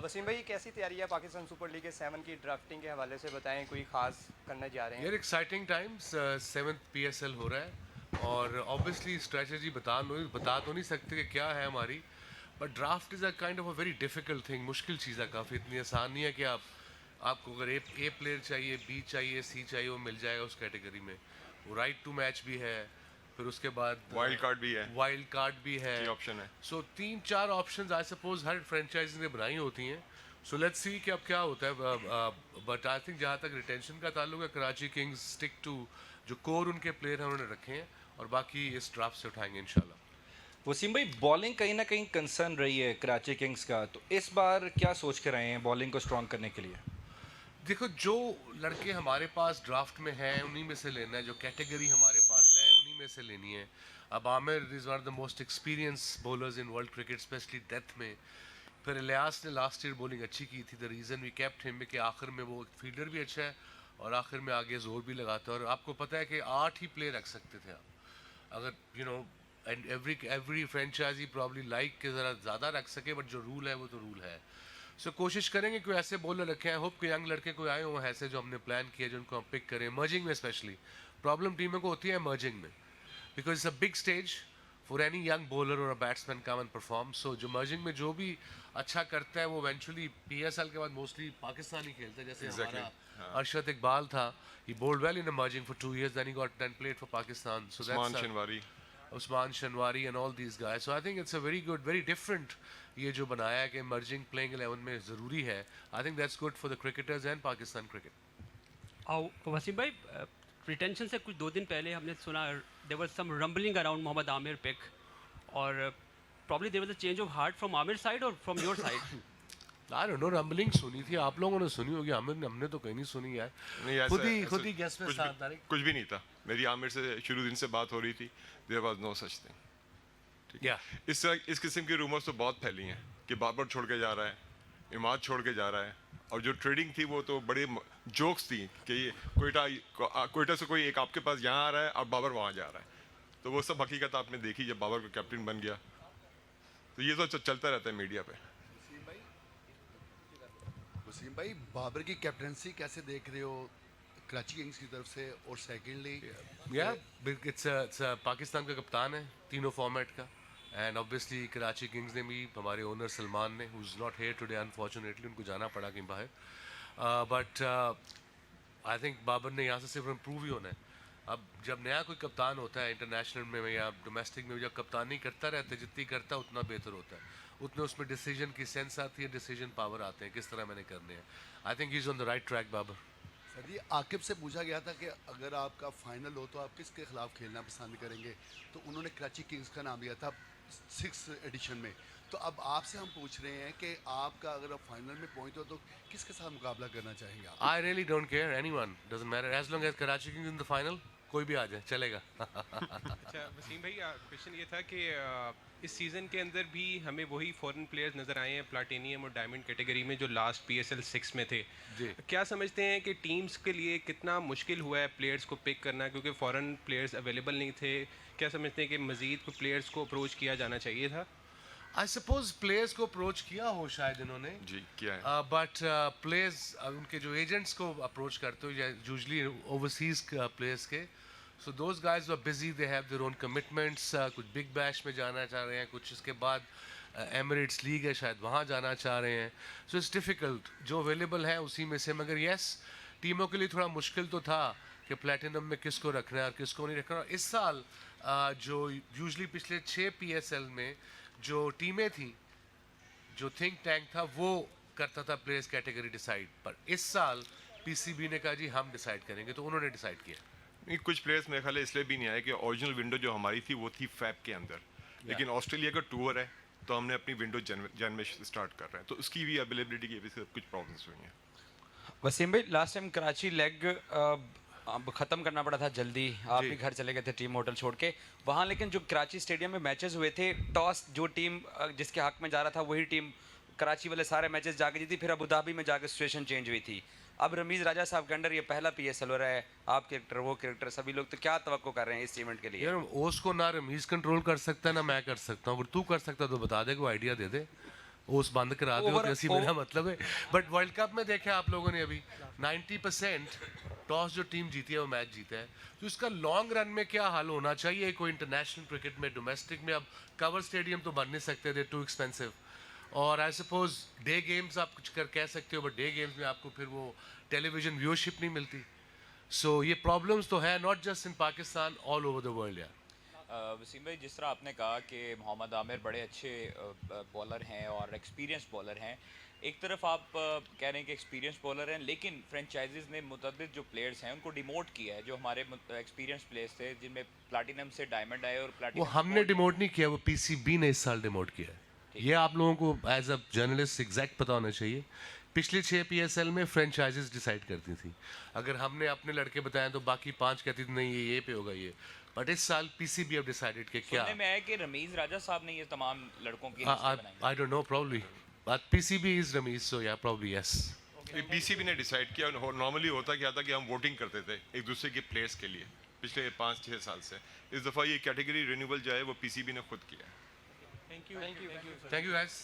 वसीम भाई, कैसी तैयारी है पाकिस्तान सुपर लीग के 7 की ड्राफ्टिंग के हवाले से बताएं, कोई खास करने जा रहे हैं? यार एक्साइटिंग टाइम्स, 7th PSL हो रहा है और ऑब्वियसली स्ट्रेटजी बता तो नहीं सकते कि क्या है हमारी, but draft is a kind of a very difficult thing. मुश्किल चीज़ है काफ़ी, इतनी आसान नहीं है कि आपको अगर ए प्लेयर चाहिए, बी चाहिए, सी चाहिए, वो मिल जाएगा उस कैटेगरी में। वो राइट टू मैच भी है, फिर उसके बाद वाइल्ड कार्ड भी है, वाइल्ड कार्ड भी है, ये ऑप्शन है। सो 3-4 ऑप्शंस आई सपोज हर फ्रेंचाइजी ने बनाई होती हैं। सो लेट्स सी कि अब क्या होता है, बट आई थिंक जहाँ तक रिटेंशन का ताल्लुक है, कराची किंग्स स्टिक टू जो कोर उनके प्लेयर हैं उन्होंने रखे हैं, और बाकी इस ड्राफ्ट से उठाएंगे इंशाल्लाह। वसीम भाई, बॉलिंग कहीं ना कहीं कंसर्न रही है कराची किंग्स का, तो इस बार क्या सोच कर आए हैं बॉलिंग को स्ट्रॉन्ग करने के लिए? देखो, जो लड़के हमारे पास ड्राफ्ट में हैं उन्हीं में से लेना है, जो कैटेगरी हमारे पास है उन्हीं में से लेनी है। अब Aamir is one of the most experience bowlers in world cricket, specially death में। फिर इलियास ने लास्ट ईयर बॉलिंग अच्छी की थी, the reason we kept him कि आखिर में वो फील्डर भी अच्छा है और आखिर में आगे जोर भी लगाता है। और आपको पता है कि 8 ही प्लेयर रख सकते थे आप, अगर you know, and every franchise probably like के ज़रा ज़्यादा रख सके, बट जो रूल है वो तो रूल है। सो कोशिश करेंगे कोई ऐसे बॉलर रखे हैं, होप कि यंग लड़के कोई आए हों ऐसे जो हमने प्लान किया, जो उनको हम पिक करें मर्जिंग में। स्पेशली प्रॉब्लम टीमों को होती है मर्जिंग में, because it's a big stage for any young bowler और a batsman come and perform. So जो मर्जिंग में जो भी अच्छा करता है वो इवेंचुअली PSL के बाद मोस्टली पाकिस्तान ही खेलता है। जैसे हमारा अरशद इकबाल था, ही bowled well in a merging for 2 years, then he got then played for Pakistan. So Usman that's शनवारी, Usman Shanwari and all these guys. So I think it's a very good, very different ये जो बनाया है कि merging playing 11 में ज़रूरी है. I think that's good for the cricketers and Pakistan cricket. और वसीम भाई, रिटेंशन से कुछ 2 दिन पहले हमने सुना there was some rumbling around Mohammad Amir pick, और probably there was a change of heart from Amir side और from your side. I don't know, rumbling सुनी थी, आप लोगों ने सुनी होगी, हमने तो कहीं नहीं सुनी यार। नहीं खुद ही गेस्ट में साथ तारिक। कुछ भी नहीं था। मेरी आमिर से शुरू दिन से बात हो रही थी, there was no such thing. या इस किस्म की रूमर्स तो बहुत फैली हैं कि बाबर छोड़ के जा रहा है, इमाद छोड़ के जा रहा है, और जो ट्रेडिंग थी वो तो बड़े जोक्स थी कि ये कोयटा से कोई एक आपके पास यहाँ आ रहा है और बाबर वहाँ जा रहा है। तो वो सब हकीकत आपने देखी जब बाबर को कैप्टन बन गया। तो ये तो चलता रहता है मीडिया पे। वसीम भाई, बाबर की कैप्टनसी कैसे देख रहे हो कराची किंग्स की तरफ से? और सेकेंडली इट्स पाकिस्तान का कप्तान है तीनों फॉर्मेट का, एंड ऑब्वियसली कराची किंग्स ने भी, हमारे ओनर सलमान ने, who is not here today unfortunately, उनको जाना पड़ा कहीं बाहर, बट आई थिंक बाबर ने यहाँ से सिर्फ इम्प्रूव ही होना है। अब जब नया कोई कप्तान होता है इंटरनेशनल में या डोमेस्टिक में, जब कप्तानी करता रहता है, जितनी करता है उतना बेहतर होता है, उतने उसमें डिसीजन की सेंस आती है, डिसीजन पावर आते हैं, किस तरह मैंने करने हैं। I think he is on the right track Babar. Sir ji, Aqib से पूछा गया था कि अगर आपका फाइनल हो तो आप किसके खिलाफ खेलना पसंद करेंगे, तो उन्होंने कराची किंग्स का नाम लिया था 6th एडिशन में। तो अब आपसे हम पूछ रहे हैं कि आपका अगर आप फाइनल में पहुंचते हो तो किसके साथ मुकाबला करना चाहेंगे आप? I really don't care, anyone doesn't matter as long as Karachi Kings in the final, कोई भी आ जाए चलेगा। अच्छा वसीम भाई, क्वेश्चन ये था कि इस सीज़न के अंदर भी हमें वही फॉरेन प्लेयर्स नज़र आए हैं प्लाटिनियम और डायमंड कैटेगरी में जो लास्ट PSL 6 में थे। जी। क्या समझते हैं कि टीम्स के लिए कितना मुश्किल हुआ है प्लेयर्स को पिक करना, क्योंकि फॉरेन प्लेयर्स अवेलेबल नहीं थे? क्या समझते हैं कि मज़ीद को प्लेयर्स को अप्रोच किया जाना चाहिए था? आई सपोज प्लेयर्स को अप्रोच किया हो शायद इन्होंने, जी किया है। बट प्लेयर्स उनके जो एजेंट्स को अप्रोच करते हो यूजली ओवरसीज प्लेयर्स के, so those guys were busy, they have their own commitments, कुछ बिग बैश में जाना चाह रहे हैं, कुछ इसके बाद एमिरेट्स लीग है शायद वहाँ जाना चाह रहे हैं। सो इट्स डिफ़िकल्ट, जो अवेलेबल है उसी में से। मगर येस, टीमों के लिए थोड़ा मुश्किल तो था कि प्लेटिनम में किसको रखना है और किसको नहीं रखना। इस साल जो यूजली पिछले 6 PSL में जो टीमें थी, जो थिंक टैंक था, वो करता था प्लेयर्स कैटेगरी डिसाइड, पर इस साल PCB ने कहा जी हम डिसाइड करेंगे, तो उन्होंने डिसाइड किया। नहीं, कुछ प्लेयर्स मेरे ख्याल है इसलिए भी नहीं आए कि ओरिजिनल विंडो जो हमारी थी वो थी फैब के अंदर, लेकिन ऑस्ट्रेलिया का टूर है तो हमने अपनी विंडो जन में स्टार्ट कर रहे हैं, तो उसकी भी अवेलेबिलिटी की वजह से कुछ प्रॉब्लम्स हुई हैं। वसीम भाई, लास्ट टाइम कराची लेग अब ख़त्म करना पड़ा था जल्दी, आप भी घर चले गए थे टीम होटल छोड़ के वहाँ, लेकिन जो कराची स्टेडियम में मैचेस हुए थे, टॉस जो टीम जिसके हक में जा रहा था वही टीम कराची वाले सारे मैचेस जाके जीती, फिर अबू धाबी में जाकर सिचुएशन चेंज हुई थी। अब रमीज़ राजा साहब के अंडर ये पहला PSL हो रहा है, आप कैरेक्टर वो कैरेक्टर सभी लोग, तो क्या तवक्को कर रहे हैं इस इवेंट के लिए? यार ओस को ना रमीज कंट्रोल कर सकता है ना मैं कर सकता हूँ, अगर तू कर सकता तो बता दे, कोई आइडिया दे दे। ओस बंद करा दो, Over- तो ऐसी मेरा मतलब है। बट वर्ल्ड कप में देखा आप लोगों ने अभी 90% टॉस जो टीम जीती है वो मैच जीता है। तो इसका लॉन्ग रन में क्या हाल होना चाहिए? कोई इंटरनेशनल क्रिकेट में, डोमेस्टिक में अब कवर स्टेडियम तो बन नहीं सकते, दे टू एक्सपेंसिव। और आई सपोज डे गेम्स आप कुछ कह सकते हो, बट डे गेम्स में आपको फिर वो टेलीविजन व्यूअरशिप नहीं मिलती। सो ये प्रॉब्लम्स तो है, not just in Pakistan, all over the world. Wasim भाई, जिस तरह आपने कहा कि मोहम्मद आमिर बड़े अच्छे बॉलर हैं और एक्सपीरियंस बॉलर हैं, एक तरफ आप कह रहे हैं कि एक्सपीरियंस बॉलर हैं, लेकिन फ्रेंचाइजीज ने मुतअद्दिद जो प्लेयर्स हैं उनको डिमोट किया है, जो हमारे एक्सपीरियंस प्लेयर्स थे, जिनमें प्लैटिनम से डायमंड आए और वो प्लैटिनम हमने डिमोट नहीं किया, वो पीसीबी ने इस साल डिमोट किया है। ये आप लोगों को एज अ जर्नलिस्ट एग्जैक्ट पता होना चाहिए। पिछले 6 पीएसएल में फ्रेंचाइजीज डिसाइड करती थी। अगर हमने अपने लड़के बताए तो बाकी 5 कहती थी नहीं ये पे होगा ये। बट इस साल पीसीबी हैव डिसाइडेड कि क्या, सुनने में आया कि रमीज राजा साहब ने ये तमाम लड़कों की लिस्टें बनाई। I don't know, probably but PCB is Ramesh, so yeah, probably yes. PCB ने डिसाइड किया। नॉर्मली होता क्या था कि हम वोटिंग करते थे एक दूसरे के प्लेयर्स के लिए पिछले 5-6 साल से। इस दफ़ा ये कैटेगरी रिन्यूअल जो है वो पीसीबी ने खुद किया है। Thank you. Thank you guys.